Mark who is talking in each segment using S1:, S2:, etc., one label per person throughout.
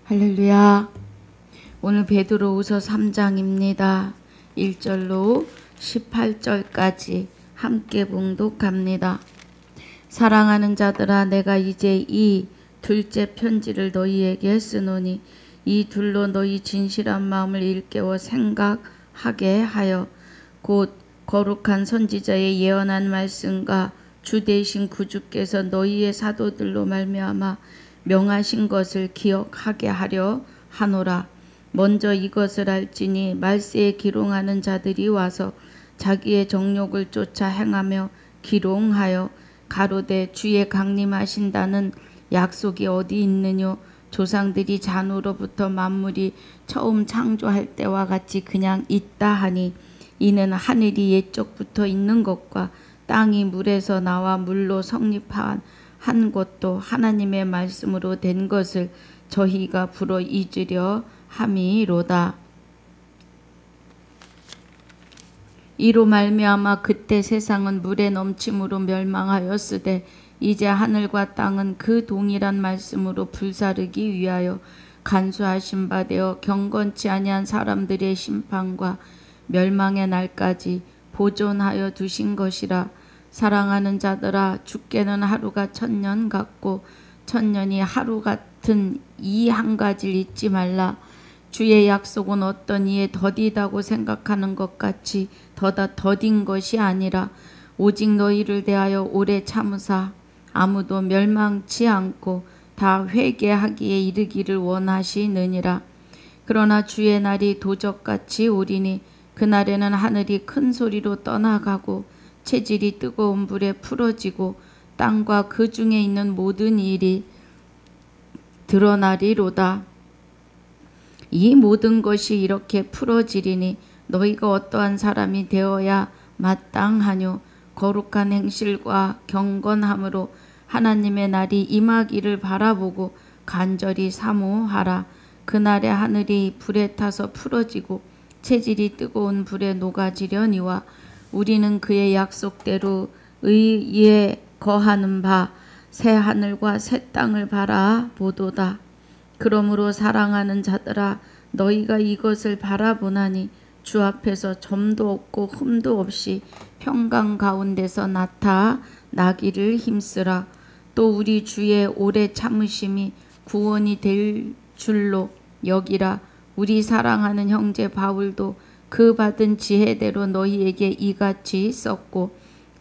S1: 할렐루야. 오늘 베드로후서 3장입니다. 1절로 18절까지 함께 봉독합니다. 사랑하는 자들아, 내가 이제 이 둘째 편지를 너희에게 쓰노니 이 둘로 너희 진실한 마음을 일깨워 생각하게 하여 곧 거룩한 선지자의 예언한 말씀과 주 되신 구주께서 너희의 사도들로 말미암아 명하신 것을 기억하게 하려 하노라. 먼저 이것을 알지니 말세에 기롱하는 자들이 와서 자기의 정욕을 쫓아 행하며 기롱하여 가로되 주의 강림하신다는 약속이 어디 있느뇨? 조상들이 잔우로부터 만물이 처음 창조할 때와 같이 그냥 있다 하니 이는 하늘이 옛적부터 있는 것과 땅이 물에서 나와 물로 성립한 한 것도 하나님의 말씀으로 된 것을 저희가 불어 잊으려 함이로다. 이로 말미암아 그때 세상은 물의 넘침으로 멸망하였으되 이제 하늘과 땅은 그 동일한 말씀으로 불사르기 위하여 간수하신 바 되어 경건치 아니한 사람들의 심판과 멸망의 날까지 보존하여 두신 것이라. 사랑하는 자들아, 주께는 하루가 1000년 같고 1000년이 하루 같은 이 한 가지를 잊지 말라. 주의 약속은 어떤 이에 더디다고 생각하는 것 같이 더딘 것이 아니라 오직 너희를 대하여 오래 참으사 아무도 멸망치 않고 다 회개하기에 이르기를 원하시느니라. 그러나 주의 날이 도적같이 오리니 그날에는 하늘이 큰 소리로 떠나가고 체질이 뜨거운 불에 풀어지고 땅과 그 중에 있는 모든 일이 드러나리로다. 이 모든 것이 이렇게 풀어지리니 너희가 어떠한 사람이 되어야 마땅하뇨? 거룩한 행실과 경건함으로 하나님의 날이 임하기를 바라보고 간절히 사모하라. 그날에 하늘이 불에 타서 풀어지고 체질이 뜨거운 불에 녹아지려니와 우리는 그의 약속대로 의에 거하는 바 새 하늘과 새 땅을 바라보도다. 그러므로 사랑하는 자들아, 너희가 이것을 바라보나니 주 앞에서 점도 없고 흠도 없이 평강 가운데서 나타나기를 힘쓰라. 또 우리 주의 오래 참으심이 구원이 될 줄로 여기라. 우리 사랑하는 형제 바울도 그 받은 지혜대로 너희에게 이같이 썼고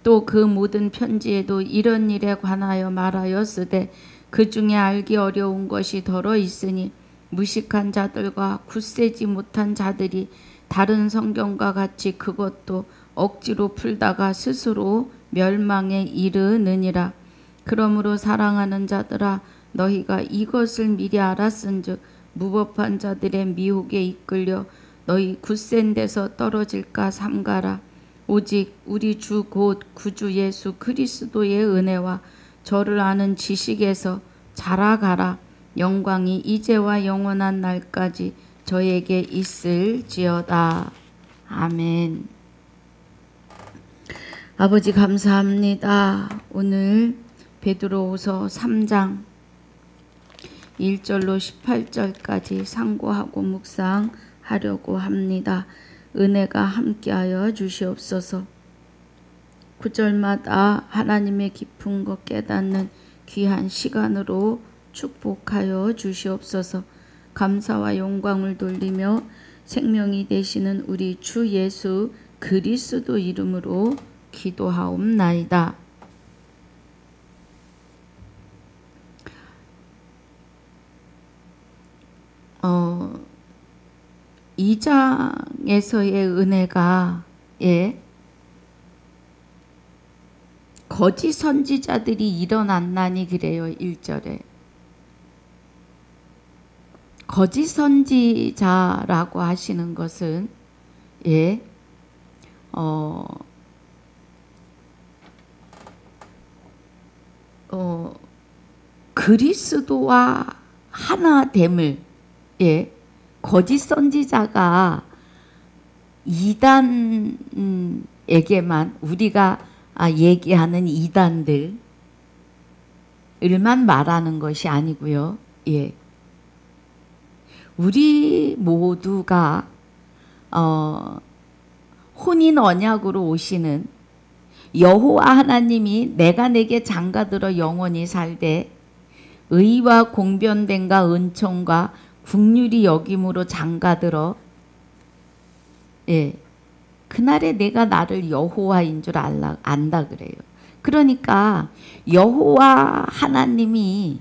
S1: 또 그 모든 편지에도 이런 일에 관하여 말하였으되 그 중에 알기 어려운 것이 더러 있으니 무식한 자들과 굳세지 못한 자들이 다른 성경과 같이 그것도 억지로 풀다가 스스로 멸망에 이르느니라. 그러므로 사랑하는 자들아, 너희가 이것을 미리 알았은즉 무법한 자들의 미혹에 이끌려 너희 굳센 데서 떨어질까 삼가라. 오직 우리 주 곧 구주 예수 그리스도의 은혜와 저를 아는 지식에서 자라가라. 영광이 이제와 영원한 날까지 저에게 있을지어다. 아멘. 아버지 감사합니다. 오늘 베드로후서 3장 1절로 18절까지 상고하고 묵상하려고 합니다. 은혜가 함께하여 주시옵소서. 9절마다 하나님의 깊은 것 깨닫는 귀한 시간으로 축복하여 주시옵소서. 감사와 영광을 돌리며 생명이 되시는 우리 주 예수 그리스도 이름으로 기도하옵나이다. 이 장에서의 은혜가 거짓 선지자들이 일어났나니 그래요. 1절에 거짓 선지자라고 하시는 것은 그리스도와 하나됨을 거짓 선지자가 이단에게만 우리가 얘기하는 이단들을만 말하는 것이 아니고요. 우리 모두가 혼인 언약으로 오시는 여호와 하나님이 내가 내게 장가들어 영원히 살되 의와 공변됨과 은총과 긍휼히 여김으로 장가들어 그날에 내가 나를 여호와인 줄 안다 그래요. 그러니까 여호와 하나님이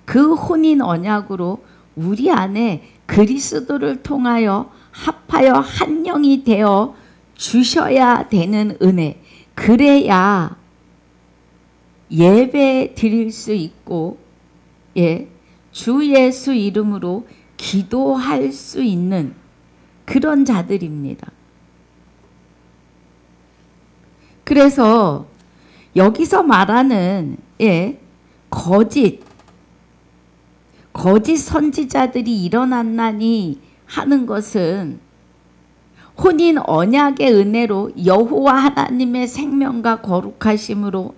S1: 그 혼인 언약으로 우리 안에 그리스도를 통하여 합하여 한 영이 되어 주셔야 되는 은혜. 그래야 예배 드릴 수 있고 주 예수 이름으로 기도할 수 있는 그런 자들입니다. 그래서 여기서 말하는 거짓 선지자들이 일어났나니 하는 것은 혼인 언약의 은혜로 여호와 하나님의 생명과 거룩하심으로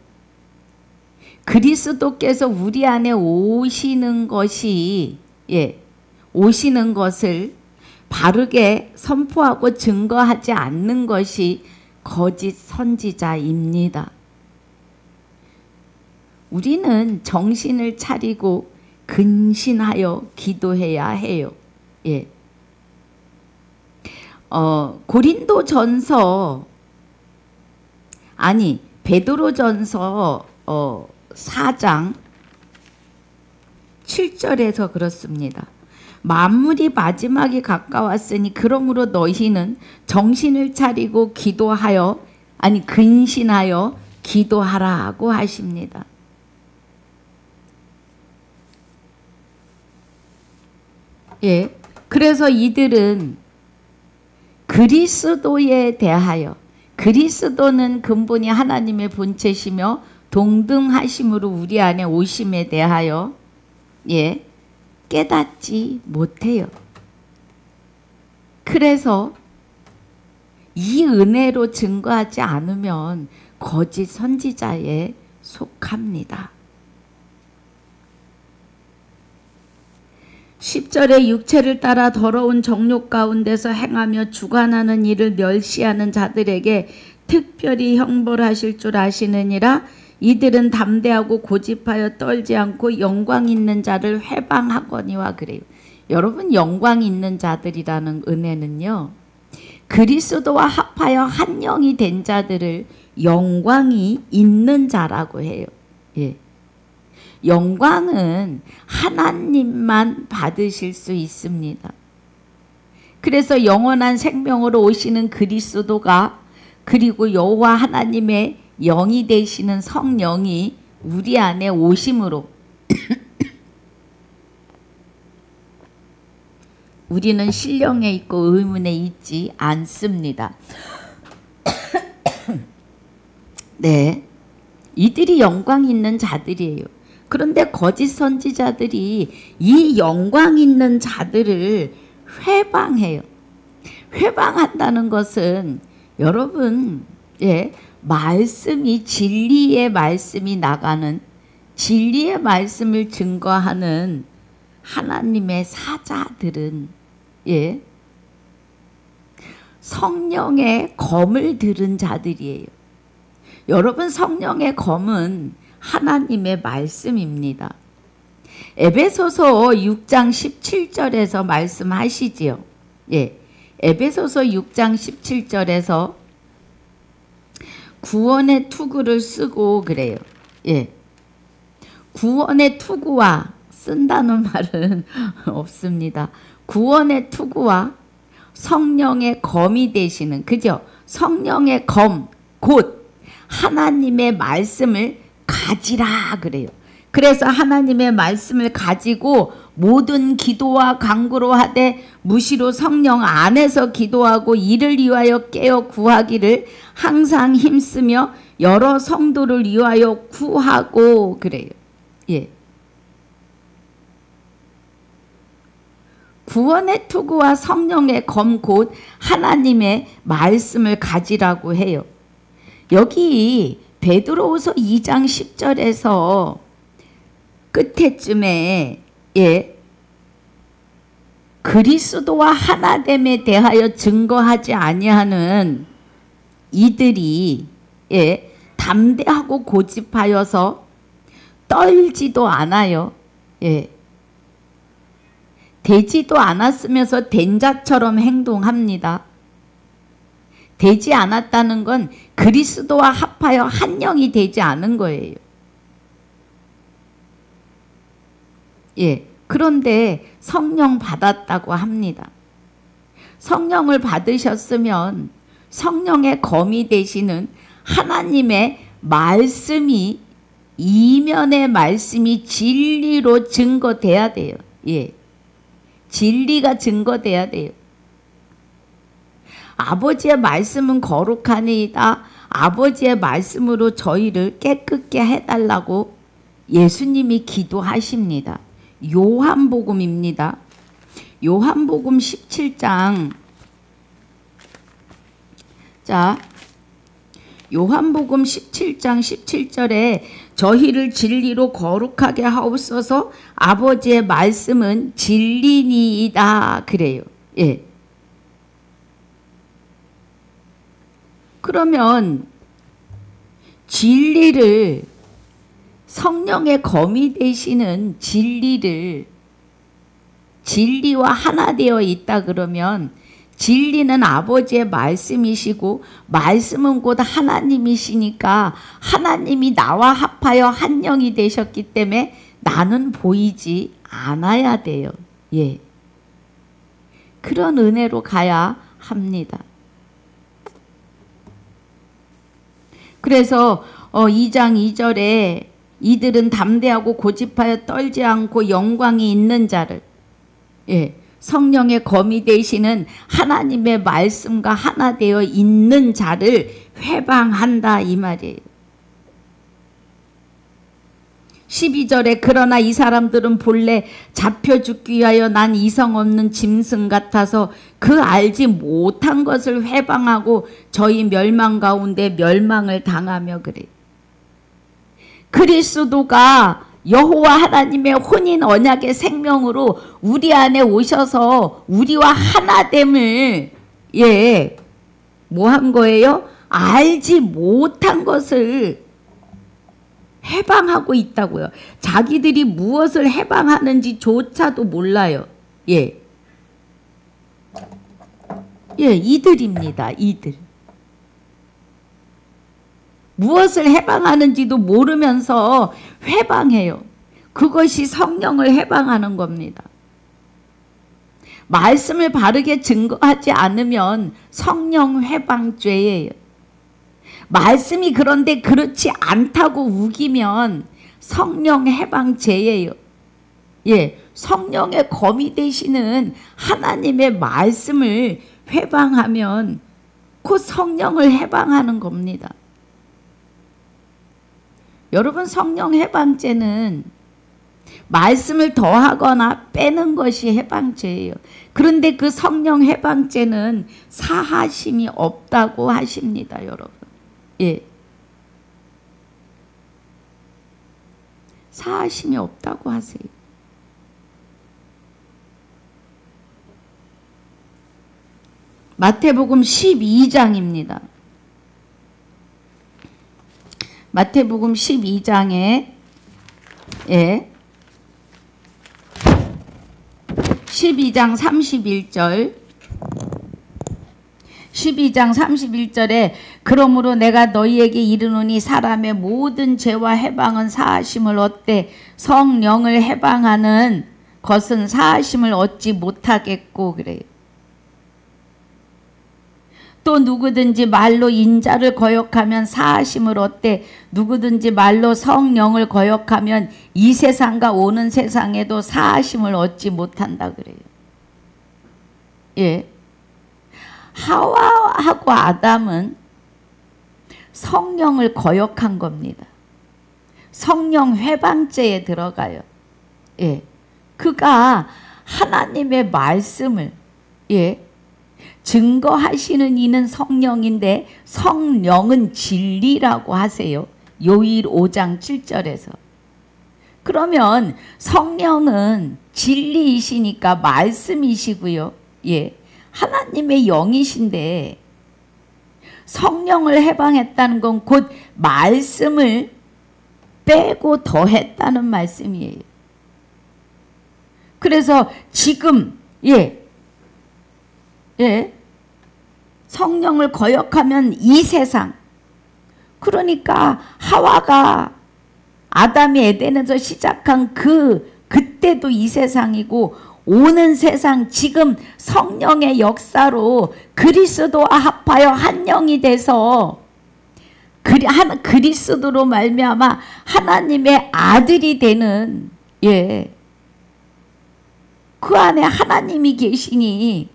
S1: 그리스도께서 우리 안에 오시는 것을 바르게 선포하고 증거하지 않는 것이 거짓 선지자입니다. 우리는 정신을 차리고 근신하여 기도해야 해요. 베드로전서 4장 7절에서 그렇습니다. 만물이 마지막이 가까웠으니 그러므로 너희는 정신을 차리고 근신하여 기도하라고 하십니다. 그래서 이들은 그리스도에 대하여, 그리스도는 근본이 하나님의 본체시며 동등하심으로 우리 안에 오심에 대하여 깨닫지 못해요. 그래서 이 은혜로 증거하지 않으면 거짓 선지자에 속합니다. 10절에 육체를 따라 더러운 정욕 가운데서 행하며 주관하는 일을 멸시하는 자들에게 특별히 형벌하실 줄 아시느니라. 이들은 담대하고 고집하여 떨지 않고 영광 있는 자를 회방하거니와 그래요. 여러분, 영광 있는 자들이라는 은혜는요, 그리스도와 합하여 한 영이 된 자들을 영광이 있는 자라고 해요. 영광은 하나님만 받으실 수 있습니다. 그래서 영원한 생명으로 오시는 그리스도가, 그리고 여호와 하나님의 영이 되시는 성령이 우리 안에 오심으로 우리는 신령에 있고 의문에 있지 않습니다. 이들이 영광 있는 자들이에요. 그런데 거짓 선지자들이 이 영광 있는 자들을 회방해요. 회방한다는 것은 여러분, 말씀이, 진리의 말씀이 나가는, 진리의 말씀을 증거하는 하나님의 사자들은 성령의 검을 들은 자들이에요. 여러분, 성령의 검은 하나님의 말씀입니다. 에베소서 6장 17절에서 말씀하시지요. 에베소서 6장 17절에서 구원의 투구를 쓰고 그래요. 구원의 투구와, 쓴다는 말은 없습니다. 구원의 투구와 성령의 검이 되시는, 그죠? 성령의 검, 곧 하나님의 말씀을 가지라 그래요. 그래서 하나님의 말씀을 가지고 모든 기도와 간구로 하되 무시로 성령 안에서 기도하고 이를 위하여 깨어 구하기를 항상 힘쓰며 여러 성도를 위하여 구하고 그래요. 구원의 투구와 성령의 검, 곧 하나님의 말씀을 가지라고 해요. 여기 베드로후서 2장 10절에서 끝에쯤에 그리스도와 하나됨에 대하여 증거하지 아니하는 이들이 담대하고 고집하여서 떨지도 않아요. 되지도 않았으면서 된 자처럼 행동합니다. 되지 않았다는 건 그리스도와 합하여 한 영이 되지 않은 거예요. 그런데 성령 받았다고 합니다. 성령을 받으셨으면 성령의 검이 되시는 하나님의 말씀이, 이면의 말씀이 진리로 증거돼야 돼요. 진리가 증거돼야 돼요. 아버지의 말씀은 거룩하니이다. 아버지의 말씀으로 저희를 깨끗게 해달라고 예수님이 기도하십니다. 요한복음입니다. 요한복음 17장. 자, 요한복음 17장 17절에 저희를 진리로 거룩하게 하옵소서, 아버지의 말씀은 진리니이다 그래요. 그러면 진리를, 성령의 검이 되시는 진리를, 진리와 하나 되어 있다 그러면 진리는 아버지의 말씀이시고 말씀은 곧 하나님이시니까 하나님이 나와 합하여 한 영이 되셨기 때문에 나는 보이지 않아야 돼요. 그런 은혜로 가야 합니다. 그래서 2장 2절에 이들은 담대하고 고집하여 떨지 않고 영광이 있는 자를, 성령의 검이 되시는 하나님의 말씀과 하나 되어 있는 자를 회방한다 이 말이에요. 12절에 그러나 이 사람들은 본래 잡혀 죽기 위하여 난 이성 없는 짐승 같아서 그 알지 못한 것을 회방하고 저희 멸망 가운데 멸망을 당하며 그래. 그리스도가 여호와 하나님의 혼인 언약의 생명으로 우리 안에 오셔서 우리와 하나됨을 뭐 한 거예요? 알지 못한 것을 해방하고 있다고요. 자기들이 무엇을 해방하는지조차도 몰라요. 이들입니다. 이들. 무엇을 해방하는지도 모르면서 해방해요. 그것이 성령을 해방하는 겁니다. 말씀을 바르게 증거하지 않으면 성령 해방죄예요. 말씀이 그런데 그렇지 않다고 우기면 성령 해방죄예요. 성령의 검이 되시는 하나님의 말씀을 회방하면 곧 성령을 해방하는 겁니다. 여러분, 성령 해방죄는 말씀을 더하거나 빼는 것이 해방죄예요. 그런데 그 성령 해방죄는 사하심이 없다고 하십니다, 여러분. 사하심이 없다고 하세요. 마태복음 12장입니다. 마태복음 12장에 12장 31절 12장 31절에 그러므로 내가 너희에게 이르노니 사람의 모든 죄와 해방은 사하심을 얻되 성령을 해방하는 것은 사하심을 얻지 못하겠고 그래요. 또 누구든지 말로 인자를 거역하면 사하심을 얻되 누구든지 말로 성령을 거역하면 이 세상과 오는 세상에도 사하심을 얻지 못한다 그래요. 하와하고 아담은 성령을 거역한 겁니다. 성령 회방죄에 들어가요. 그가 하나님의 말씀을 증거하시는 이는 성령인데 성령은 진리라고 하세요. 요일 5장 7절에서. 그러면 성령은 진리이시니까 말씀이시고요. 예, 하나님의 영이신데 성령을 해방했다는 건 곧 말씀을 빼고 더했다는 말씀이에요. 그래서 지금 성령을 거역하면 이 세상, 그러니까 하와가 아담이 에덴에서 시작한 그때도 이 세상이고, 오는 세상 지금 성령의 역사로 그리스도와 합하여 한 영이 돼서 그리스도로 말미암아 하나님의 아들이 되는, 그 안에 하나님이 계시니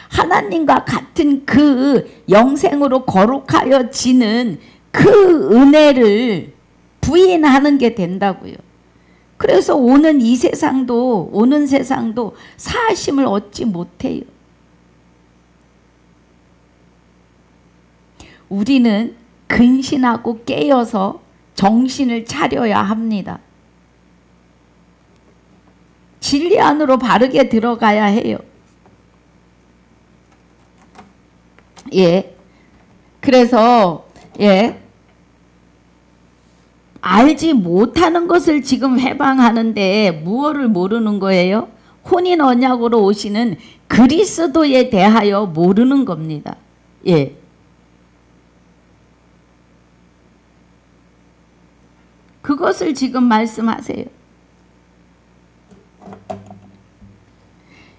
S1: 하나님과 같은 그 영생으로 거룩하여 지는 그 은혜를 부인하는 게 된다고요. 그래서 오는 세상도 사하심을 얻지 못해요. 우리는 근신하고 깨어서 정신을 차려야 합니다. 진리 안으로 바르게 들어가야 해요. 그래서 알지 못하는 것을 지금 해방하는데 무엇을 모르는 거예요? 혼인 언약으로 오시는 그리스도에 대하여 모르는 겁니다. 그것을 지금 말씀하세요.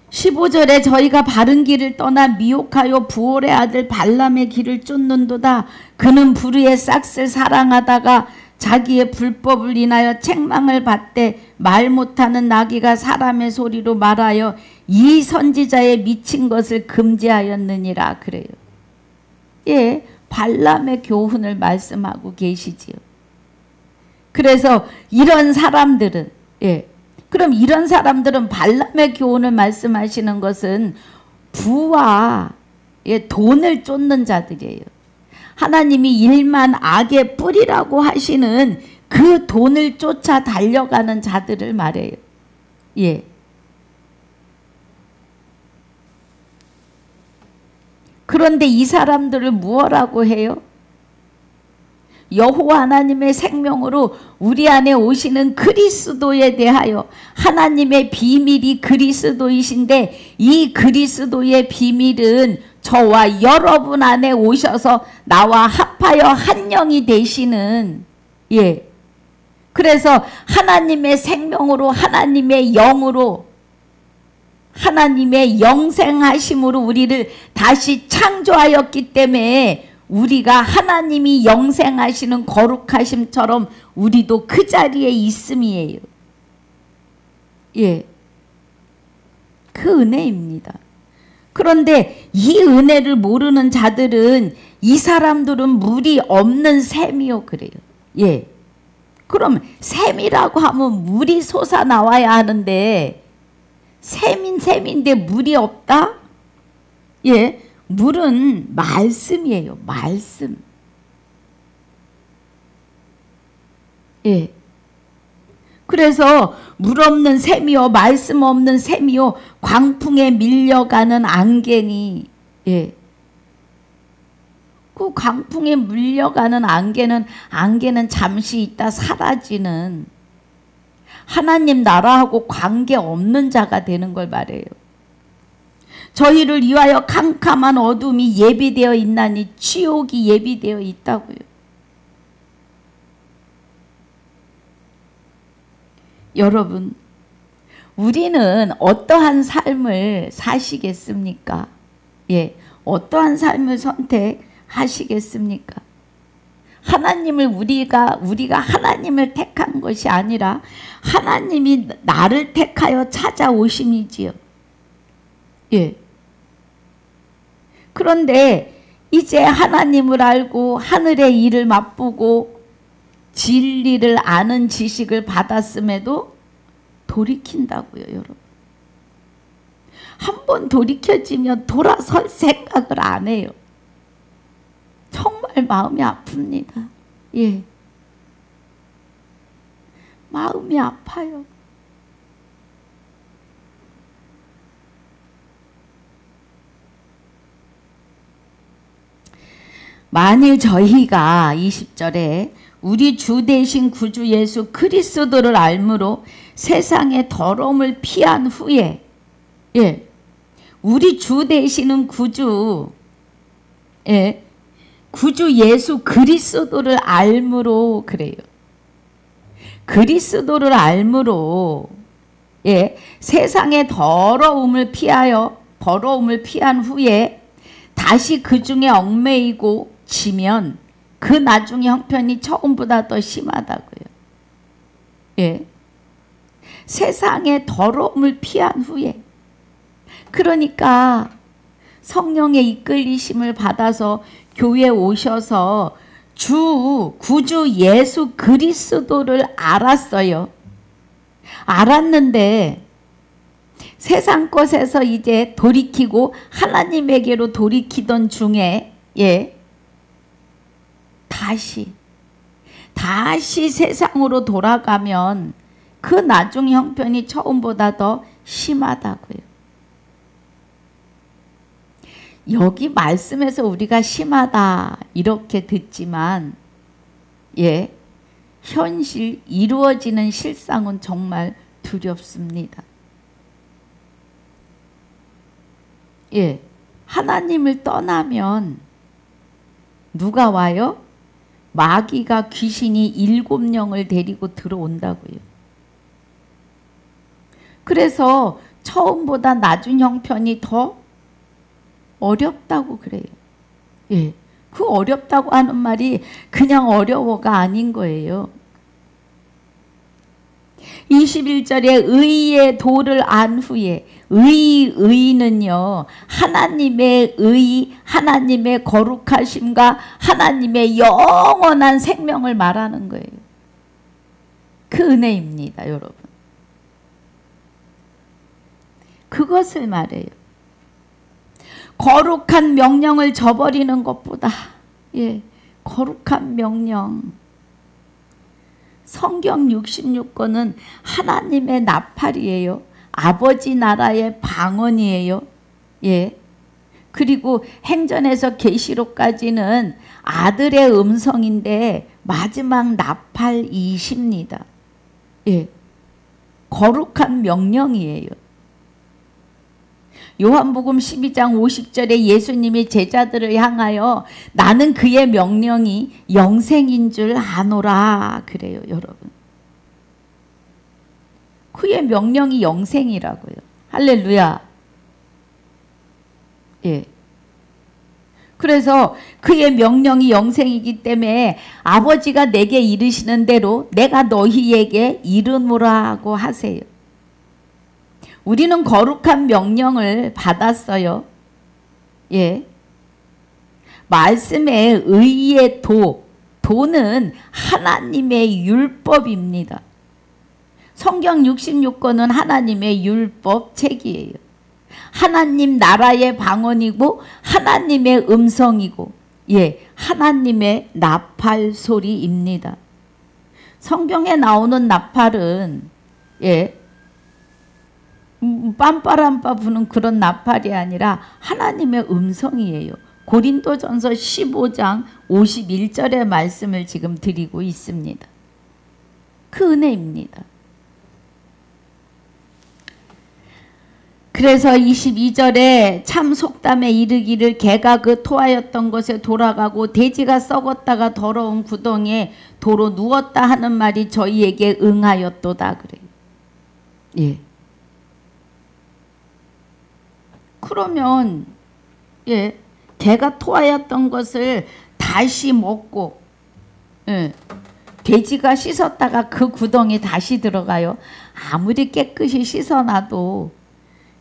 S1: 15절에 저희가 바른 길을 떠나 미혹하여 부올의 아들 발람의 길을 쫓는도다. 그는 불의의 싹을 사랑하다가 자기의 불법을 인하여 책망을 받되 말 못하는 나귀가 사람의 소리로 말하여 이 선지자의 미친 것을 금지하였느니라 그래요. 발람의 교훈을 말씀하고 계시지요. 그래서 이런 사람들은 그럼 이런 사람들은 발람의 교훈을 말씀하시는 것은 부와 돈을 쫓는 자들이에요. 하나님이 일만 악의 뿌리라고 하시는 그 돈을 쫓아 달려가는 자들을 말해요. 그런데 이 사람들을 무엇라고 해요? 여호와 하나님의 생명으로 우리 안에 오시는 그리스도에 대하여, 하나님의 비밀이 그리스도이신데 이 그리스도의 비밀은 저와 여러분 안에 오셔서 나와 합하여 한 영이 되시는, 그래서 하나님의 생명으로, 하나님의 영으로, 하나님의 영생하심으로 우리를 다시 창조하였기 때문에 우리가 하나님이 영생하시는 거룩하심처럼 우리도 그 자리에 있음이에요. 그 은혜입니다. 그런데 이 은혜를 모르는 자들은 이 사람들은 물이 없는 샘이요 그래요. 그럼 샘이라고 하면 물이 솟아나와야 하는데 샘인데 물이 없다? 물은 말씀이에요. 말씀. 그래서 물 없는 샘이요 말씀 없는 샘이요 광풍에 밀려가는 안개니, 그 광풍에 밀려가는 안개는 잠시 있다 사라지는, 하나님 나라하고 관계없는 자가 되는 걸 말해요. 저희를 위하여 캄캄한 어둠이 예비되어 있나니 지옥이 예비되어 있다고요. 여러분, 우리는 어떠한 삶을 사시겠습니까? 어떠한 삶을 선택하시겠습니까? 하나님을 우리가 하나님을 택한 것이 아니라 하나님이 나를 택하여 찾아오심이지요. 그런데 이제 하나님을 알고 하늘의 일을 맛보고 진리를 아는 지식을 받았음에도 돌이킨다고요, 여러분. 한번 돌이켜지면 돌아설 생각을 안 해요. 정말 마음이 아픕니다. 마음이 아파요. 만일 저희가 20절에 우리 주 대신 구주 예수 그리스도를 알므로 세상의 더러움을 피한 후에, 예, 우리 주 되시는 구주, 예, 구주 예수 그리스도를 알므로 그래요. 그리스도를 알므로, 예, 세상의 더러움을 피한 후에 다시 그 중에 얽매이고 지면 그 나중의 형편이 처음보다 더 심하다고요. 예. 세상의 더러움을 피한 후에. 그러니까 성령의 이끌리심을 받아서 교회에 오셔서 구주 예수 그리스도를 알았어요. 알았는데 세상 것에서 이제 돌이키고 하나님에게로 돌이키던 중에, 예, 다시 세상으로 돌아가면 그 나중 형편이 처음보다 더 심하다고요. 여기 말씀에서 우리가 심하다 이렇게 듣지만, 예, 현실 이루어지는 실상은 정말 두렵습니다. 예, 하나님을 떠나면 누가 와요? 마귀가, 귀신이 7영을 데리고 들어온다고요. 그래서 처음보다 낮은 형편이 더 어렵다고 그래요. 예, 그 어렵다고 하는 말이 그냥 어려워가 아닌 거예요. 21절에 의의 도를 안 후에, 의는요, 하나님의 의, 하나님의 거룩하심과 하나님의 영원한 생명을 말하는 거예요. 그 은혜입니다, 여러분. 그것을 말해요. 거룩한 명령을 저버리는 것보다, 예, 거룩한 명령. 성경 66권은 하나님의 나팔이에요. 아버지 나라의 방언이에요. 예. 그리고 행전에서 계시록까지는 아들의 음성인데 마지막 나팔이십니다. 예. 거룩한 명령이에요. 요한복음 12장 50절에 예수님이 제자들을 향하여 나는 그의 명령이 영생인 줄 아노라 그래요, 여러분. 그의 명령이 영생이라고요. 할렐루야. 예. 그래서 그의 명령이 영생이기 때문에 아버지가 내게 이르시는 대로 내가 너희에게 이르노라고 하세요. 우리는 거룩한 명령을 받았어요. 예. 말씀의 의의 도는 하나님의 율법입니다. 성경 66권은 하나님의 율법 책이에요. 하나님 나라의 방언이고 하나님의 음성이고, 예, 하나님의 나팔 소리입니다. 성경에 나오는 나팔은, 예, 빰빠람빠 부는 그런 나팔이 아니라 하나님의 음성이에요. 고린도전서 15장 51절의 말씀을 지금 드리고 있습니다. 그 은혜입니다. 그래서 22절에 참 속담에 이르기를 개가 그 토하였던 곳에 돌아가고 돼지가 썩었다가 더러운 구덩이에 도로 누웠다 하는 말이 저희에게 응하였도다 그래요. 예. 그러면, 예, 개가 토하였던 것을 다시 먹고, 예, 돼지가 씻었다가 그 구덩이 다시 들어가요. 아무리 깨끗이 씻어놔도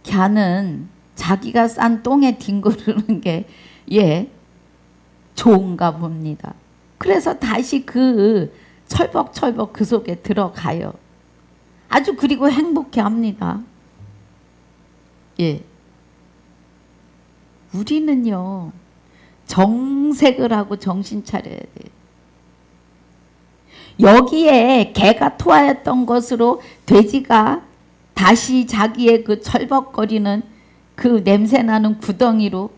S1: 걔는 자기가 싼 똥에 뒹구르는 게, 예, 좋은가 봅니다. 그래서 다시 그 철벅철벅 그 속에 들어가요. 아주 그리고 행복해 합니다. 예. 우리는요, 정색을 하고 정신 차려야 돼요. 여기에 개가 토하였던 것으로 돼지가 다시 자기의 그 철벅거리는 그 냄새나는 구덩이로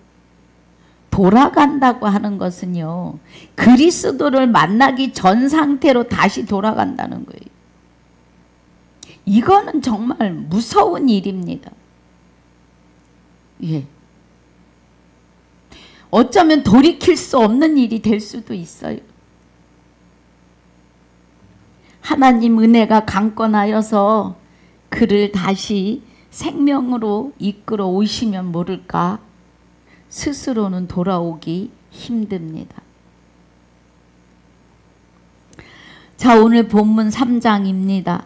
S1: 돌아간다고 하는 것은요, 그리스도를 만나기 전 상태로 다시 돌아간다는 거예요. 이거는 정말 무서운 일입니다. 예. 어쩌면 돌이킬 수 없는 일이 될 수도 있어요. 하나님 은혜가 강권하여서 그를 다시 생명으로 이끌어 오시면 모를까, 스스로는 돌아오기 힘듭니다. 자, 오늘 본문 3장입니다.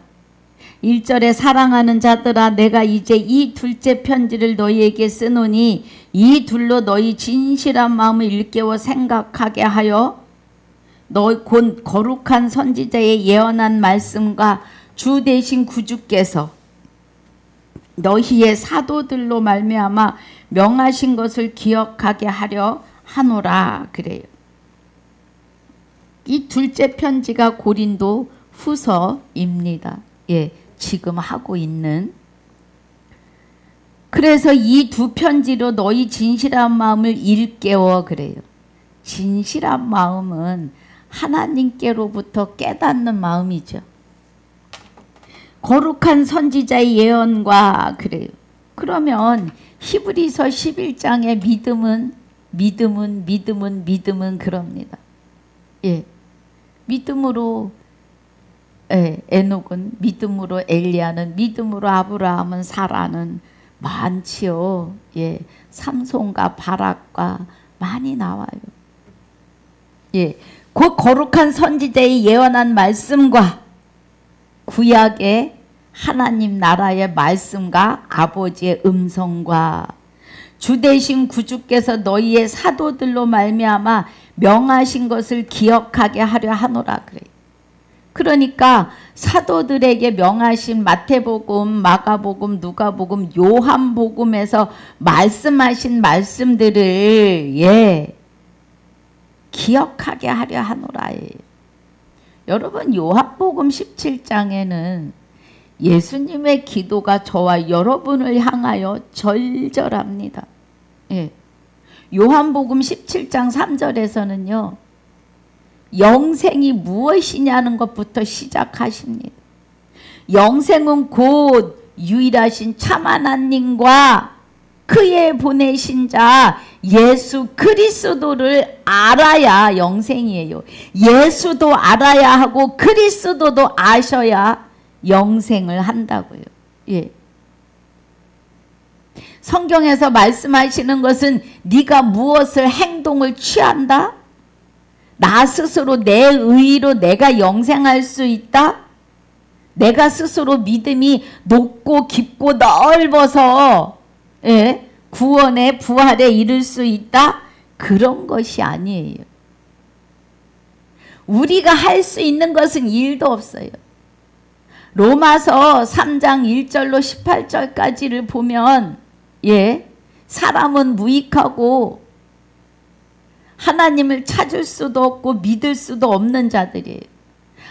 S1: 1절에 사랑하는 자들아, 내가 이제 이 둘째 편지를 너희에게 쓰노니 이 둘로 너희 진실한 마음을 일깨워 생각하게 하여 너 곧 거룩한 선지자의 예언한 말씀과 주 대신 구주께서 너희의 사도들로 말미암아 명하신 것을 기억하게 하려 하노라 그래요. 이 둘째 편지가 고린도 후서입니다. 예, 지금 하고 있는. 그래서 이 두 편지로 너희 진실한 마음을 일깨워 그래요. 진실한 마음은 하나님께로부터 깨닫는 마음이죠. 거룩한 선지자의 예언과 그래요. 그러면 히브리서 11장의 믿음은 그럽니다. 예, 믿음으로 에녹은, 믿음으로 엘리야는, 믿음으로 아브라함은, 사라는 많지요. 예, 삼손과 바락과 많이 나와요. 예, 그 거룩한 선지자의 예언한 말씀과 구약의 하나님 나라의 말씀과 아버지의 음성과 주 대신 구주께서 너희의 사도들로 말미암아 명하신 것을 기억하게 하려 하노라 그래요. 그러니까 사도들에게 명하신 마태복음, 마가복음, 누가복음, 요한복음에서 말씀하신 말씀들을 예, 기억하게 하려 하노라예요. 여러분, 요한복음 17장에는 예수님의 기도가 저와 여러분을 향하여 절절합니다. 예. 요한복음 17장 3절에서는요. 영생이 무엇이냐는 것부터 시작하십니다. 영생은 곧 유일하신 참 하나님과 그의 보내신 자 예수 그리스도를 알아야 영생이에요. 예수도 알아야 하고 그리스도도 아셔야 영생을 한다고요. 예. 성경에서 말씀하시는 것은 네가 무엇을 행동을 취한다? 나 스스로 내 의로 내가 영생할 수 있다? 내가 스스로 믿음이 높고 깊고 넓어서 예, 구원의 부활에 이를 수 있다? 그런 것이 아니에요. 우리가 할 수 있는 것은 일도 없어요. 로마서 3장 1절로 18절까지를 보면 예, 사람은 무익하고 하나님을 찾을 수도 없고 믿을 수도 없는 자들이에요.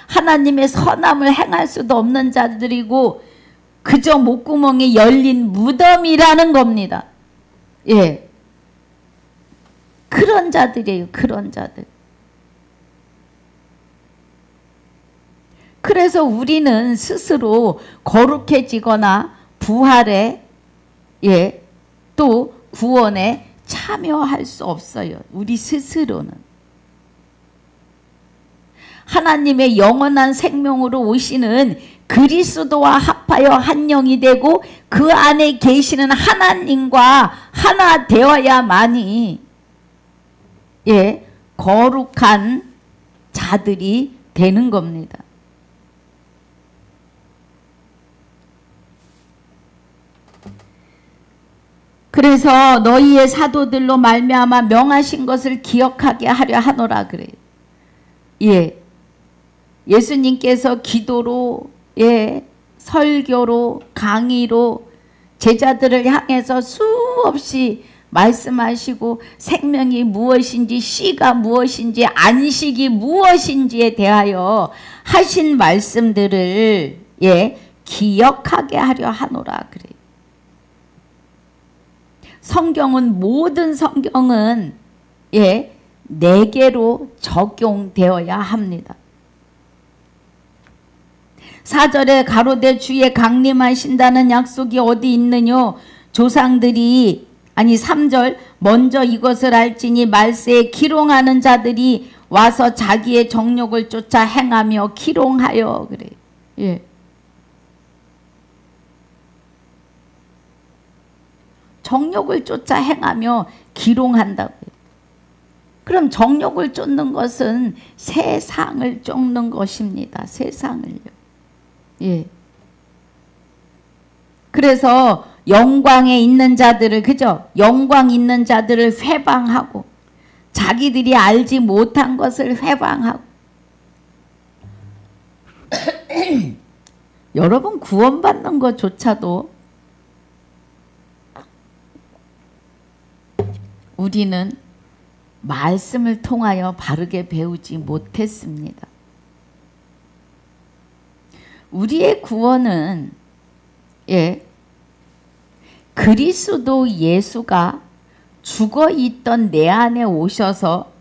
S1: 하나님의 선함을 행할 수도 없는 자들이고 그저 목구멍이 열린 무덤이라는 겁니다. 예, 그런 자들이에요. 그런 자들. 그래서 우리는 스스로 거룩해지거나 부활에 예, 또 구원에 참여할 수 없어요. 우리 스스로는. 하나님의 영원한 생명으로 오시는 그리스도와 합하여 한 영이 되고 그 안에 계시는 하나님과 하나 되어야만이 예, 거룩한 자들이 되는 겁니다. 그래서 너희의 사도들로 말미암아 명하신 것을 기억하게 하려 하노라 그래요. 예, 예수님께서 기도로 예, 설교로 강의로 제자들을 향해서 수없이 말씀하시고 생명이 무엇인지 씨가 무엇인지 안식이 무엇인지에 대하여 하신 말씀들을 예, 기억하게 하려 하노라 그래요. 성경은 모든 성경은 예, 내게로 적용되어야 합니다. 4절에 가로되 주의 강림하신다는 약속이 어디 있느뇨? 조상들이, 아니 3절, 먼저 이것을 알지니 말세에 기롱하는 자들이 와서 자기의 정욕을 쫓아 행하며 기롱하여. 그래. 예. 정욕을 쫓아 행하며 기롱한다고요. 그럼 정욕을 쫓는 것은 세상을 쫓는 것입니다. 세상을요. 예. 그래서 영광에 있는 자들을, 그죠? 영광 있는 자들을 회방하고 자기들이 알지 못한 것을 회방하고 여러분 구원받는 것조차도 우리는 말씀을 통하여 바르게 배우지 못했습니다. 우리의 구원은 예, 그리스도 예수가 죽어있던 내 안에 오셔서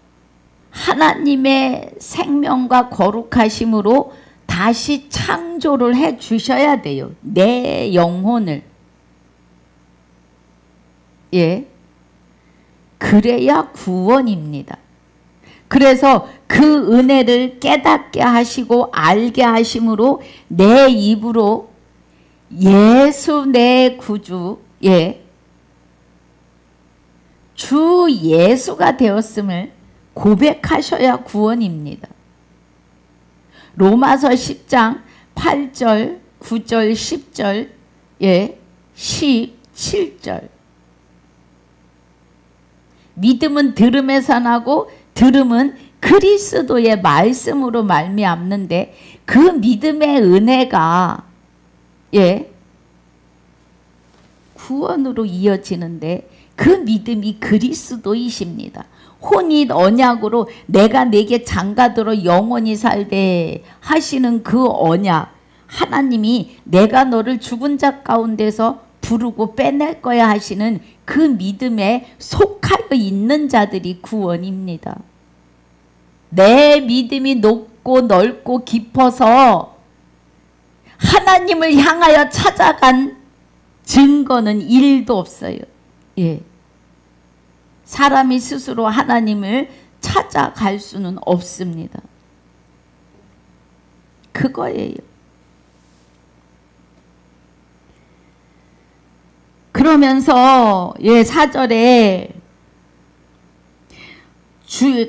S1: 하나님의 생명과 거룩하심으로 다시 창조를 해 주셔야 돼요. 내 영혼을. 예. 그래야 구원입니다. 그래서 그 은혜를 깨닫게 하시고 알게 하심으로 내 입으로 예수 내 구주, 예, 주 예수가 되었음을 고백하셔야 구원입니다. 로마서 10장 8절, 9절, 10절, 예, 17절. 믿음은 들음에서 나고 들음은 그리스도의 말씀으로 말미암는데 그 믿음의 은혜가 예, 구원으로 이어지는데 그 믿음이 그리스도이십니다. 혼인 언약으로 내가 내게 장가들어 영원히 살되 하시는 그 언약, 하나님이 내가 너를 죽은 자 가운데서 부르고 빼낼 거야 하시는 그 믿음에 속하여 있는 자들이 구원입니다. 내 믿음이 높고 넓고 깊어서 하나님을 향하여 찾아간 증거는 1도 없어요. 예. 사람이 스스로 하나님을 찾아갈 수는 없습니다. 그거예요. 그러면서 예, 4절에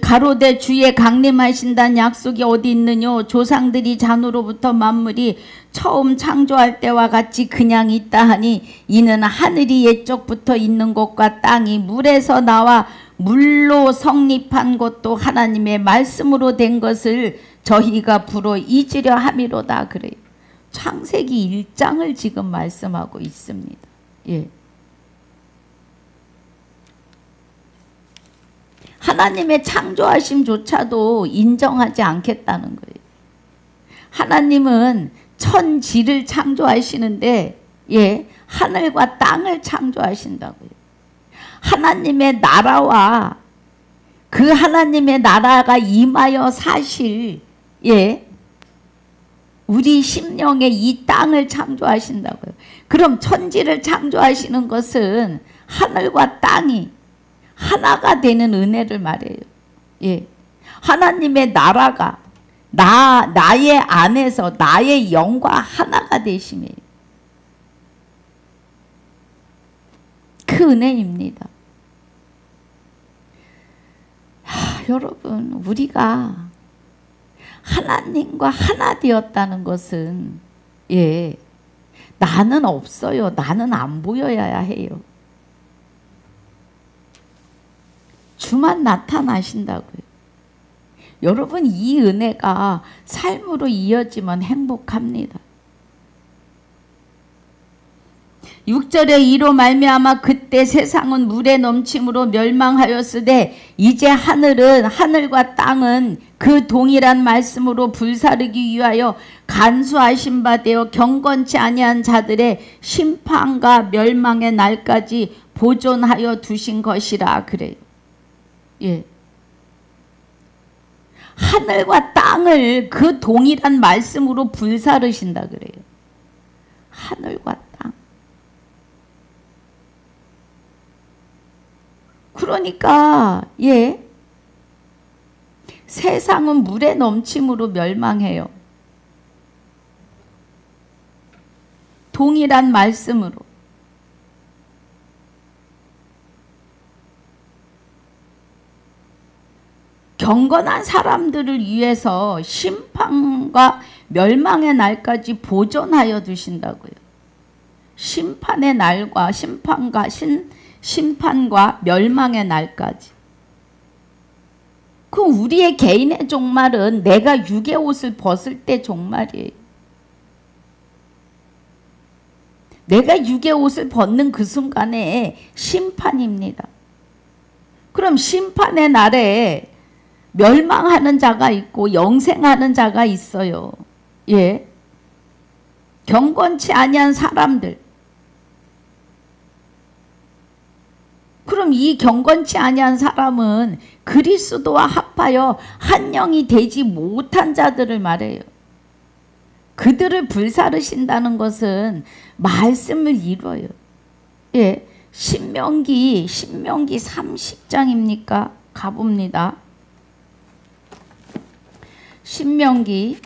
S1: 가로되 주의 강림하신다는 약속이 어디 있느뇨? 조상들이 잔으로부터 만물이 처음 창조할 때와 같이 그냥 있다 하니 이는 하늘이 옛적부터 있는 것과 땅이 물에서 나와 물로 성립한 것도 하나님의 말씀으로 된 것을 저희가 불어 잊으려 함이로다. 그래요. 창세기 1장을 지금 말씀하고 있습니다. 예. 하나님의 창조하심조차도 인정하지 않겠다는 거예요. 하나님은 천지를 창조하시는데 예, 하늘과 땅을 창조하신다고요. 하나님의 나라와 그 하나님의 나라가 임하여 사실 예, 우리 심령에 이 땅을 창조하신다고요. 그럼 천지를 창조하시는 것은 하늘과 땅이 하나가 되는 은혜를 말해요. 예. 하나님의 나라가 나의 안에서 나의 영과 하나가 되심이에요. 그 은혜입니다. 여러분, 우리가 하나님과 하나 되었다는 것은 예, 나는 없어요. 나는 안 보여야 해요. 주만 나타나신다고요. 여러분, 이 은혜가 삶으로 이어지면 행복합니다. 6절에 이로 말미암아 그때 세상은 물에 넘침으로 멸망하였으되 이제 하늘과 땅은 그 동일한 말씀으로 불사르기 위하여 간수하신 바 되어 경건치 아니한 자들의 심판과 멸망의 날까지 보존하여 두신 것이라. 그래요. 예. 하늘과 땅을 그 동일한 말씀으로 불사르신다 그래요. 하늘과 땅. 그러니까 세상은 물의 넘침으로 멸망해요. 동일한 말씀으로. 경건한 사람들을 위해서 심판과 멸망의 날까지 보존하여 두신다고요. 심판의 날과 심판과 멸망의 날까지. 그 우리의 개인의 종말은 내가 육의 옷을 벗을 때 종말이에요. 내가 육의 옷을 벗는 그 순간에 심판입니다. 그럼 심판의 날에 멸망하는 자가 있고 영생하는 자가 있어요. 경건치 아니한 사람들. 그럼 이 경건치 아니한 사람은 그리스도와 합하여 한 영이 되지 못한 자들을 말해요. 그들을 불사르신다는 것은 말씀을 이루어요. 신명기 30장입니까? 가봅니다. 신명기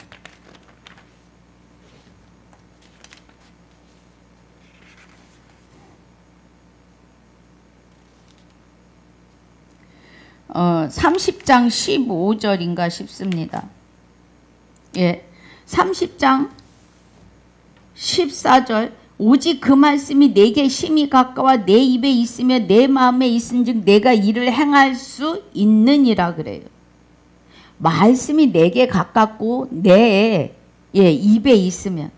S1: 30장 15절인가 싶습니다. 30장 14절 오직 그 말씀이 내게 심히 가까워 내 입에 있으며 내 마음에 있은즉 내가 이를 행할 수 있느니라 그래요. 말씀이 내게 가깝고 내 입에 있으면.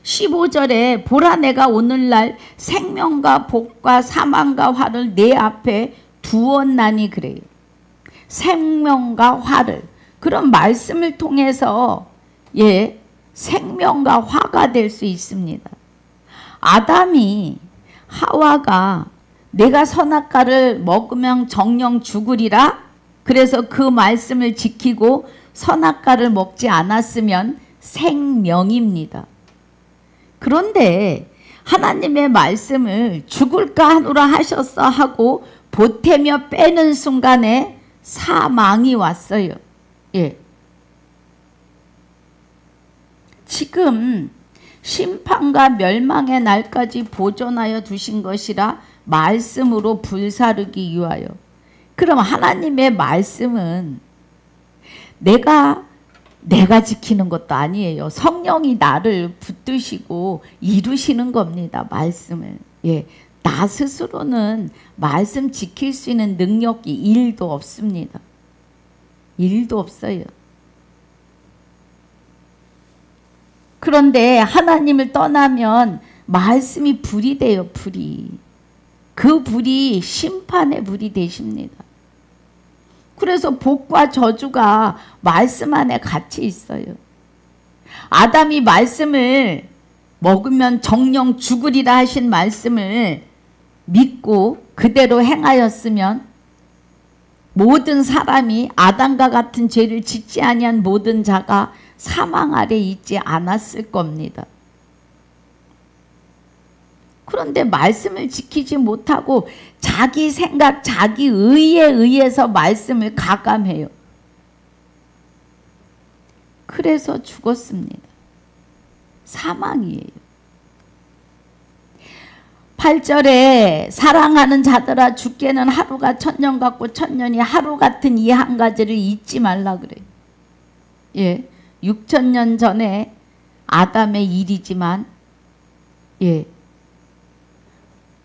S1: 15절에 보라 내가 오늘날 생명과 복과 사망과 화를 내 앞에 두었나니 그래요. 생명과 화를. 그런 말씀을 통해서 생명과 화가 될 수 있습니다. 아담이 하와가 내가 선악과를 먹으면 정령 죽으리라. 그래서 그 말씀을 지키고 선악과를 먹지 않았으면 생명입니다. 그런데 하나님의 말씀을 죽을까 하노라 하셨어 하고 보태며 빼는 순간에 사망이 왔어요. 지금 심판과 멸망의 날까지 보존하여 두신 것이라 말씀으로 불사르기 위하여. 그럼 하나님의 말씀은 내가 지키는 것도 아니에요. 성령이 나를 붙드시고 이루시는 겁니다. 말씀을. 나 스스로는 말씀 지킬 수 있는 능력이 1도 없습니다. 1도 없어요. 그런데 하나님을 떠나면 말씀이 불이 돼요. 불이. 그 불이 심판의 불이 되십니다. 그래서 복과 저주가 말씀 안에 같이 있어요. 아담이 말씀을 먹으면 정령 죽으리라 하신 말씀을 믿고 그대로 행하였으면 모든 사람이 아담과 같은 죄를 짓지 아니한 모든 자가 사망 아래 있지 않았을 겁니다. 그런데 말씀을 지키지 못하고 자기 생각, 자기 의에 의해서 말씀을 가감해요. 그래서 죽었습니다. 사망이에요. 8절에 사랑하는 자들아 주께는 하루가 천년 같고 천년이 하루 같은 이 한 가지를 잊지 말라 그래요. 6,000년 전에 아담의 일이지만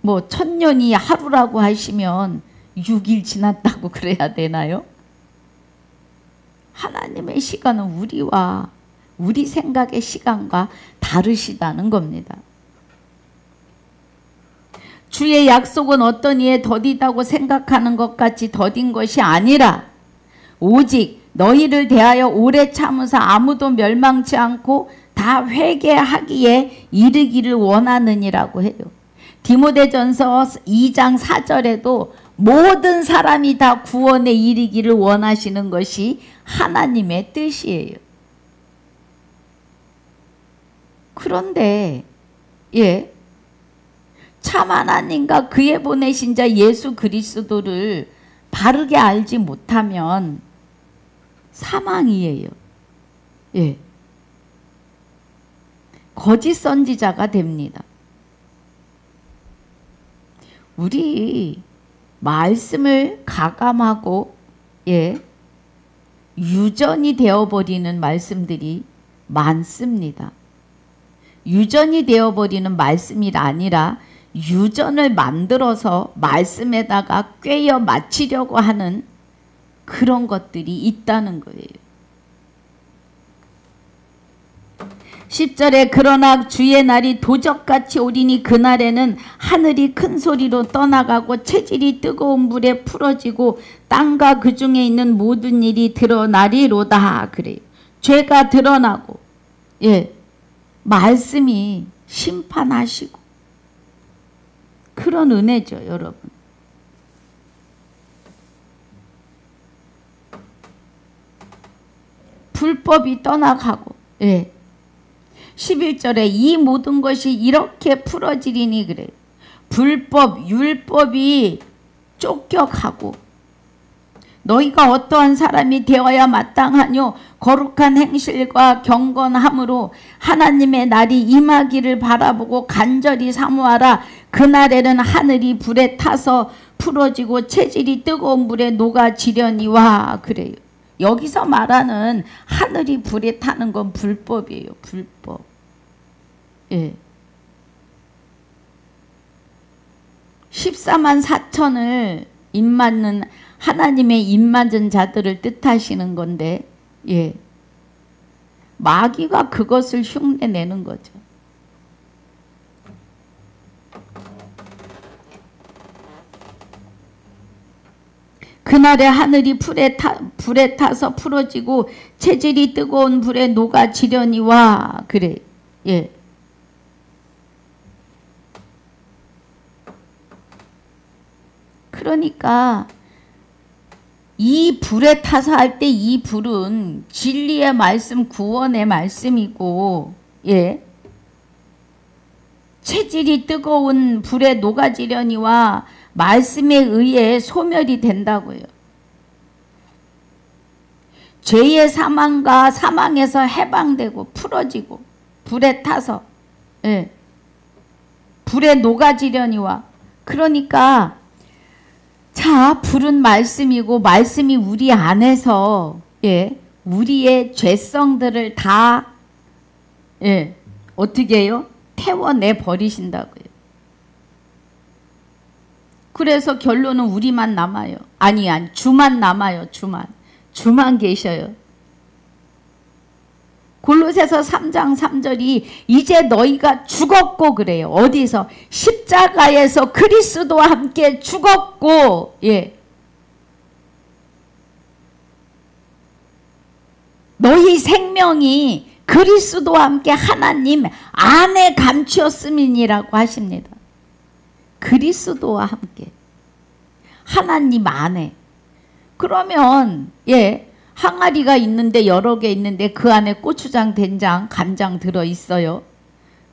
S1: 뭐 1000년이 하루라고 하시면 6일 지났다고 그래야 되나요? 하나님의 시간은 우리와 우리 생각의 시간과 다르시다는 겁니다. 주의 약속은 어떤 이에 더디다고 생각하는 것 같이 더딘 것이 아니라 오직 너희를 대하여 오래 참으사 아무도 멸망치 않고 다 회개하기에 이르기를 원하느니라고 해요. 디모데전서 2장 4절에도 모든 사람이 다 구원에 이르기를 원하시는 것이 하나님의 뜻이에요. 그런데 참 하나님과 그의 보내신 자 예수 그리스도를 바르게 알지 못하면 사망이에요. 거짓 선지자가 됩니다. 우리 말씀을 가감하고 유전이 되어버리는 말씀들이 많습니다. 유전이 되어버리는 말씀이 아니라 유전을 만들어서 말씀에다가 꿰어 맞추려고 하는 그런 것들이 있다는 거예요. 10절에 그러나 주의 날이 도적같이 오리니 그날에는 하늘이 큰 소리로 떠나가고 체질이 뜨거운 물에 풀어지고 땅과 그 중에 있는 모든 일이 드러나리로다. 그래요. 죄가 드러나고 말씀이 심판하시고 그런 은혜죠, 여러분. 불법이 떠나가고 11절에 이 모든 것이 이렇게 풀어지리니 그래요. 불법, 율법이 쫓겨가고 너희가 어떠한 사람이 되어야 마땅하뇨? 거룩한 행실과 경건함으로 하나님의 날이 임하기를 바라보고 간절히 사모하라. 그날에는 하늘이 불에 타서 풀어지고 체질이 뜨거운 물에 녹아지려니와. 그래요. 여기서 말하는 하늘이 불에 타는 건 불법이에요. 불법. 14만 4천을 입맞는 하나님의 입맞은 자들을 뜻하시는 건데 마귀가 그것을 흉내내는 거죠. 그날에 하늘이 불에 타서 풀어지고 체질이 뜨거운 불에 녹아지려니와. 그래. 그러니까 이 불에 타서 할 때 이 불은 진리의 말씀, 구원의 말씀이고 체질이 뜨거운 불에 녹아지려니와 말씀에 의해 소멸이 된다고요. 죄의 사망과 사망에서 해방되고 풀어지고 불에 타서 불에 녹아지려니와. 그러니까 자, 불은 말씀이고 말씀이 우리 안에서 우리의 죄성들을 다 어떻게 해요? 태워내 버리신다고요. 그래서 결론은 우리만 남아요. 아니 주만 남아요. 주만 계셔요. 골로새서 3장 3절이 이제 너희가 죽었고 그래요. 어디서? 십자가에서 그리스도와 함께 죽었고 너희 생명이 그리스도와 함께 하나님 안에 감추었음이니라고 하십니다. 그리스도와 함께 하나님 안에. 그러면 항아리가 있는데 여러 개 있는데 그 안에 고추장, 된장, 간장 들어있어요.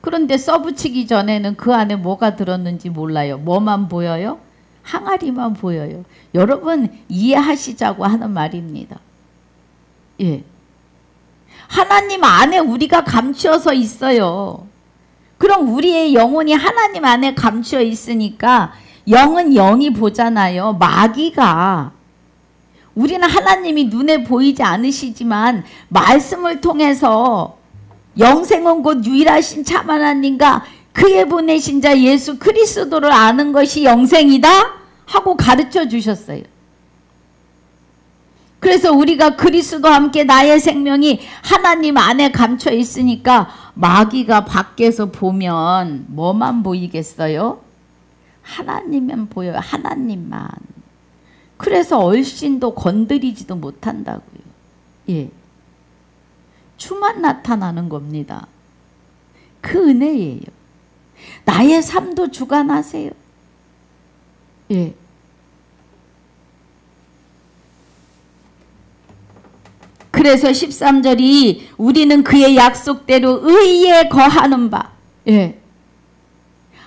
S1: 그런데 써붙이기 전에는 그 안에 뭐가 들었는지 몰라요. 뭐만 보여요? 항아리만 보여요. 여러분 이해하시자고 하는 말입니다. 하나님 안에 우리가 감추어서 있어요. 그럼 우리의 영혼이 하나님 안에 감추어 있으니까 영은 영이 보잖아요. 마귀가 우리는 하나님이 눈에 보이지 않으시지만 말씀을 통해서 영생은 곧 유일하신 참 하나님과 그의 보내신 자 예수 그리스도를 아는 것이 영생이다 하고 가르쳐 주셨어요. 그래서 우리가 그리스도와 함께 나의 생명이 하나님 안에 감춰 있으니까 마귀가 밖에서 보면 뭐만 보이겠어요? 하나님만 보여요. 하나님만. 그래서 얼씬도 건드리지도 못한다고요. 주만 나타나는 겁니다. 그 은혜예요. 나의 삶도 주관하세요. 그래서 13절이 우리는 그의 약속대로 의에 거하는 바. 예.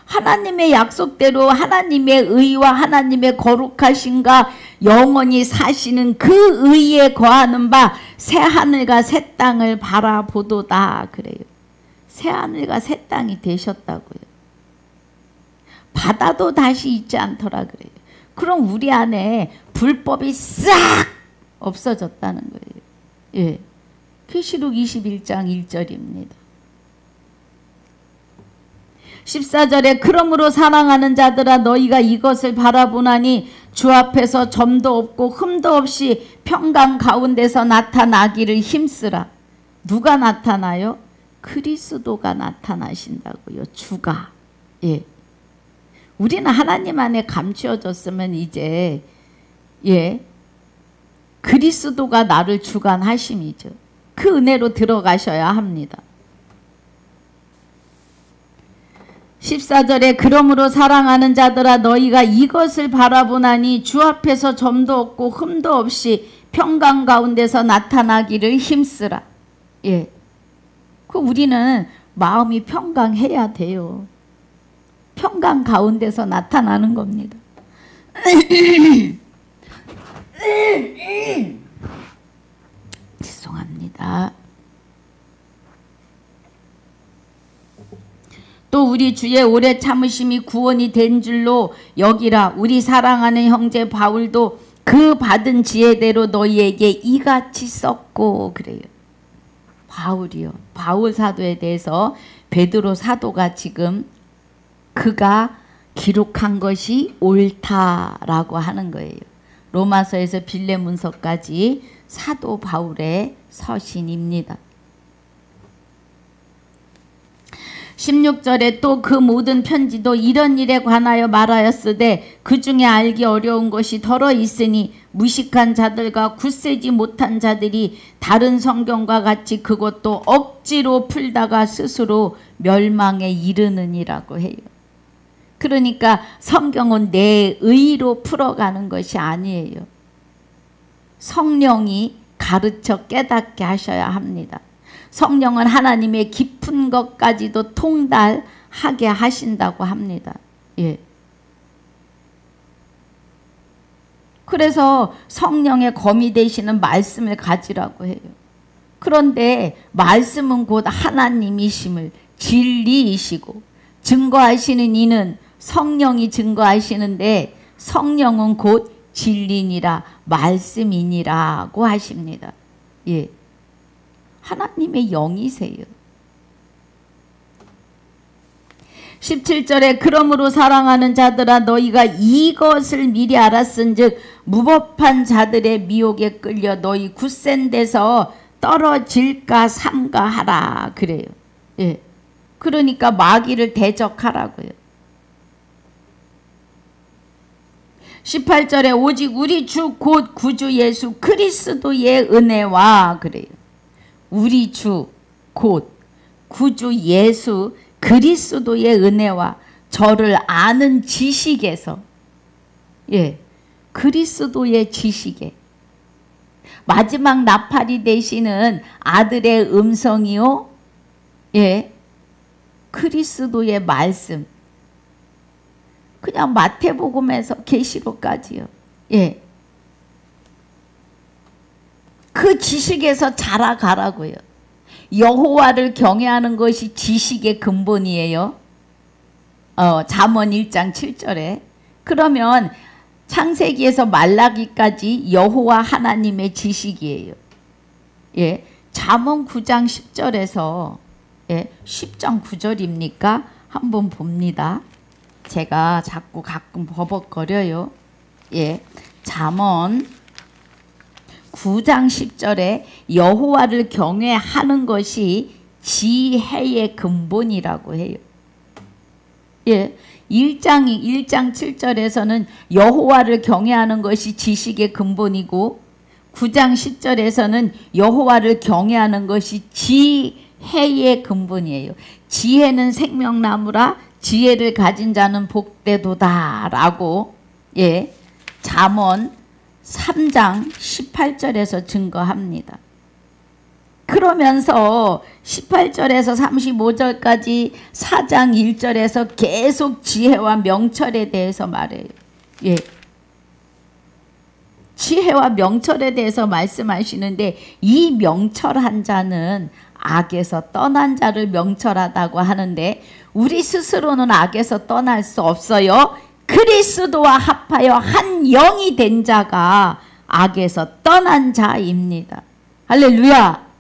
S1: 하나님의 약속대로 하나님의 의와 하나님의 거룩하신가 영원히 사시는 그 의에 거하는 바 새하늘과 새 땅을 바라보도다 그래요. 새하늘과 새 땅이 되셨다고요. 바다도 다시 있지 않더라 그래요. 그럼 우리 안에 불법이 싹 없어졌다는 거예요. 예. 계시록 21장 1절입니다. 14절에 그러므로 사랑하는 자들아 너희가 이것을 바라보나니 주 앞에서 점도 없고 흠도 없이 평강 가운데서 나타나기를 힘쓰라. 누가 나타나요? 그리스도가 나타나신다고요. 주가. 예. 우리는 하나님 안에 감추어졌으면 이제 예 그리스도가 나를 주관하심이죠. 그 은혜로 들어가셔야 합니다. 14절에 그러므로 사랑하는 자들아 너희가 이것을 바라보나니 주 앞에서 점도 없고 흠도 없이 평강 가운데서 나타나기를 힘쓰라. 예. 그 우리는 마음이 평강해야 돼요. 평강 가운데서 나타나는 겁니다. 죄송합니다. 또 우리 주의 오래 참으심이 구원이 된 줄로 여기라. 우리 사랑하는 형제 바울도 그 받은 지혜대로 너희에게 이같이 썼고 그래요. 바울이요. 바울 사도에 대해서 베드로 사도가 지금 그가 기록한 것이 옳다라고 하는 거예요. 로마서에서 빌레몬서까지 사도 바울의 서신입니다. 16절에 또 그 모든 편지도 이런 일에 관하여 말하였으되 그 중에 알기 어려운 것이 덜어 있으니 무식한 자들과 굳세지 못한 자들이 다른 성경과 같이 그것도 억지로 풀다가 스스로 멸망에 이르느니라고 해요. 그러니까 성경은 내 의로 풀어가는 것이 아니에요. 성령이 가르쳐 깨닫게 하셔야 합니다. 성령은 하나님의 깊은 것까지도 통달하게 하신다고 합니다. 예. 그래서 성령의 검이 되시는 말씀을 가지라고 해요. 그런데 말씀은 곧 하나님이심을 진리이시고 증거하시는 이는 성령이 증거하시는데 성령은 곧 진리니라 말씀이니라고 하십니다. 예. 하나님의 영이세요. 17절에 그러므로 사랑하는 자들아 너희가 이것을 미리 알았은즉 무법한 자들의 미혹에 끌려 너희 굳센 데서 떨어질까 삼가하라 그래요. 예. 그러니까 마귀를 대적하라고요. 18절에 오직 우리 주 곧 구주 예수 그리스도의 은혜와 그래요. 우리 주 곧 구주 예수 그리스도의 은혜와 저를 아는 지식에서 예 그리스도의 지식에 마지막 나팔이 되시는 아들의 음성이요 예 그리스도의 말씀 그냥 마태복음에서 계시록까지요. 예. 그 지식에서 자라가라고요. 여호와를 경외하는 것이 지식의 근본이에요. 잠언 1장 7절에. 그러면 창세기에서 말라기까지 여호와 하나님의 지식이에요. 예. 잠언 9장 10절에서 예, 10장 9절입니까? 한번 봅니다. 제가 자꾸 가끔 버벅거려요. 예. 잠언 9장 10절에 여호와를 경외하는 것이 지혜의 근본이라고 해요. 예. 1장 7절에서는 여호와를 경외하는 것이 지식의 근본이고 9장 10절에서는 여호와를 경외하는 것이 지혜의 근본이에요. 지혜는 생명나무라 지혜를 가진 자는 복되도다 라고 예, 잠언 3장 18절에서 증거합니다. 그러면서 18절에서 35절까지 4장 1절에서 계속 지혜와 명철에 대해서 말해요. 예. 지혜와 명철에 대해서 말씀하시는데 이 명철한 자는 악에서 떠난 자를 명철하다고 하는데 우리 스스로는 악에서 떠날 수 없어요. 그리스도와 합하여 한 영이 된 자가 악에서 떠난 자입니다. 할렐루야.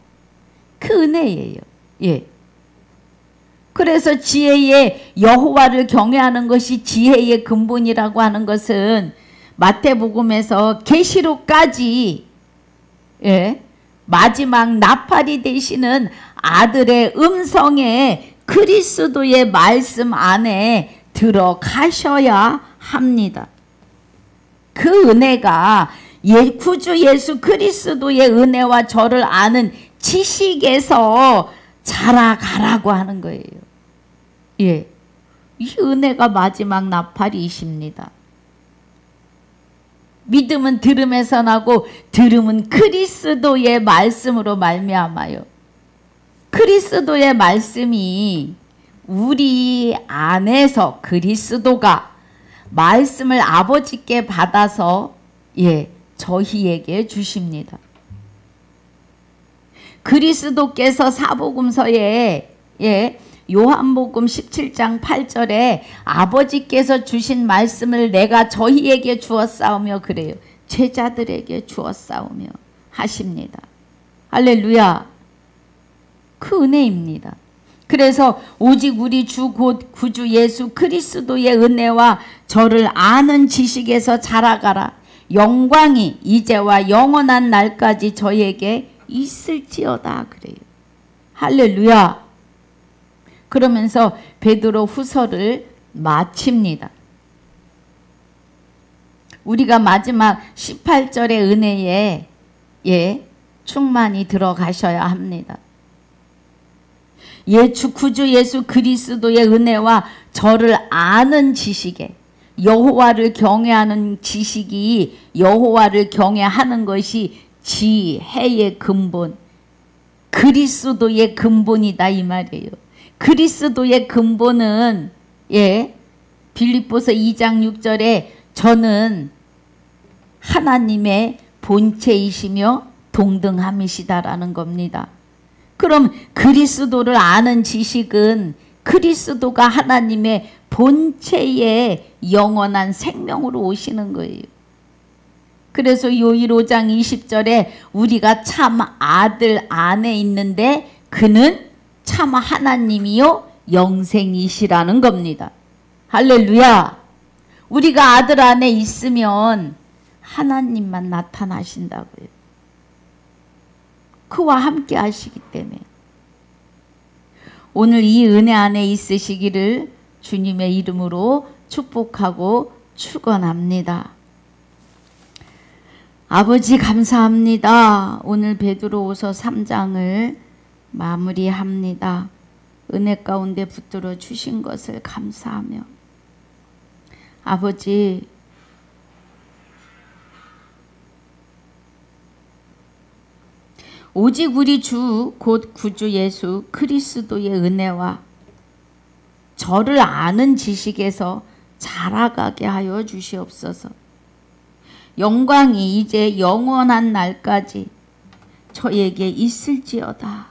S1: 그 은혜예요. 예. 그래서 지혜의 여호와를 경외하는 것이 지혜의 근본이라고 하는 것은 마태복음에서 계시록까지 예, 마지막 나팔이 되시는 아들의 음성에 그리스도의 말씀 안에 들어가셔야 합니다. 그 은혜가 구주 예수 그리스도의 은혜와 저를 아는 지식에서 자라가라고 하는 거예요. 예, 이 은혜가 마지막 나팔이십니다. 믿음은 들음에서 나고 들음은 그리스도의 말씀으로 말미암아요. 그리스도의 말씀이 우리 안에서 그리스도가 말씀을 아버지께 받아서 예, 저희에게 주십니다. 그리스도께서 사복음서에 예, 요한복음 17장 8절에 아버지께서 주신 말씀을 내가 저희에게 주었사오며 그래요. 제자들에게 주었사오며 하십니다. 할렐루야. 그 은혜입니다. 그래서 오직 우리 주 곧 구주 예수 그리스도의 은혜와 저를 아는 지식에서 자라가라. 영광이 이제와 영원한 날까지 저에게 있을지어다 그래요. 할렐루야. 그러면서 베드로 후서를 마칩니다. 우리가 마지막 18절의 은혜에 예, 충만히 들어가셔야 합니다. 예, 구주 예수 그리스도의 은혜와 저를 아는 지식에 여호와를 경외하는 지식이 여호와를 경외하는 것이 지혜의 근본, 그리스도의 근본이다 이 말이에요. 그리스도의 근본은 예, 빌립보서 2장 6절에 저는 하나님의 본체이시며 동등함이시다라는 겁니다. 그럼 그리스도를 아는 지식은 그리스도가 하나님의 본체의 영원한 생명으로 오시는 거예요. 그래서 요일 5장 20절에 우리가 참 아들 안에 있는데 그는 참 하나님이요 영생이시라는 겁니다. 할렐루야. 우리가 아들 안에 있으면 하나님만 나타나신다고요. 그와 함께 하시기 때문에 오늘 이 은혜 안에 있으시기를 주님의 이름으로 축복하고 축원합니다. 아버지 감사합니다. 오늘 베드로후서 3장을 마무리합니다. 은혜 가운데 붙들어 주신 것을 감사하며 아버지 오직 우리 주 곧 구주 예수 그리스도의 은혜와 저를 아는 지식에서 자라가게 하여 주시옵소서. 영광이 이제 영원한 날까지 저에게 있을지어다.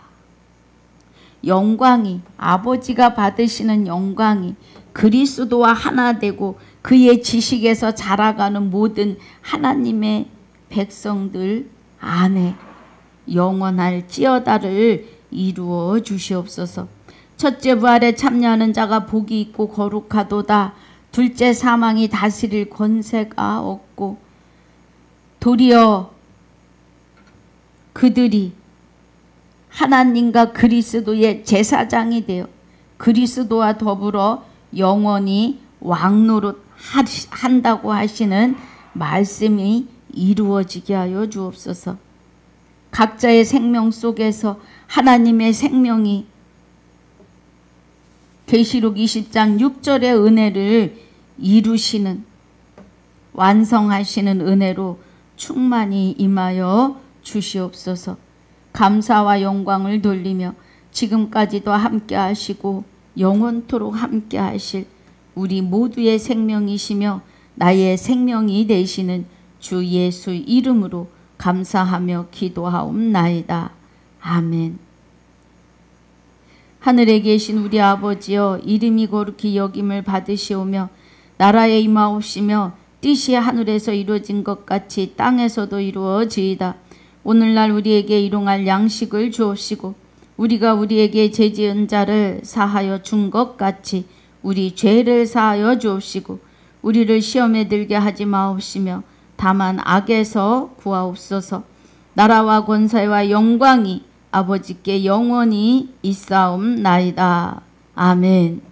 S1: 영광이 아버지가 받으시는 영광이 그리스도와 하나 되고 그의 지식에서 자라가는 모든 하나님의 백성들 안에 영원할지어다를 이루어 주시옵소서. 첫째 부활에 참여하는 자가 복이 있고 거룩하도다. 둘째 사망이 다스릴 권세가 없고 도리어 그들이 하나님과 그리스도의 제사장이 되어 그리스도와 더불어 영원히 왕노릇 한다고 하시는 말씀이 이루어지게 하여 주옵소서. 각자의 생명 속에서 하나님의 생명이 계시록 20장 6절의 은혜를 이루시는 완성하시는 은혜로 충만히 임하여 주시옵소서. 감사와 영광을 돌리며 지금까지도 함께 하시고 영원토록 함께 하실 우리 모두의 생명이시며 나의 생명이 되시는 주 예수 이름으로 감사하며 기도하옵나이다. 아멘. 하늘에 계신 우리 아버지여, 이름이 거룩히 여김을 받으시오며 나라에 임하옵시며 뜻이 하늘에서 이루어진 것 같이 땅에서도 이루어지이다. 오늘날 우리에게 일용할 양식을 주옵시고 우리가 우리에게 죄지은 자를 사하여 준 것 같이 우리 죄를 사하여 주옵시고 우리를 시험에 들게 하지 마옵시며 다만 악에서 구하옵소서. 나라와 권세와 영광이 아버지께 영원히 있사옵나이다. 아멘.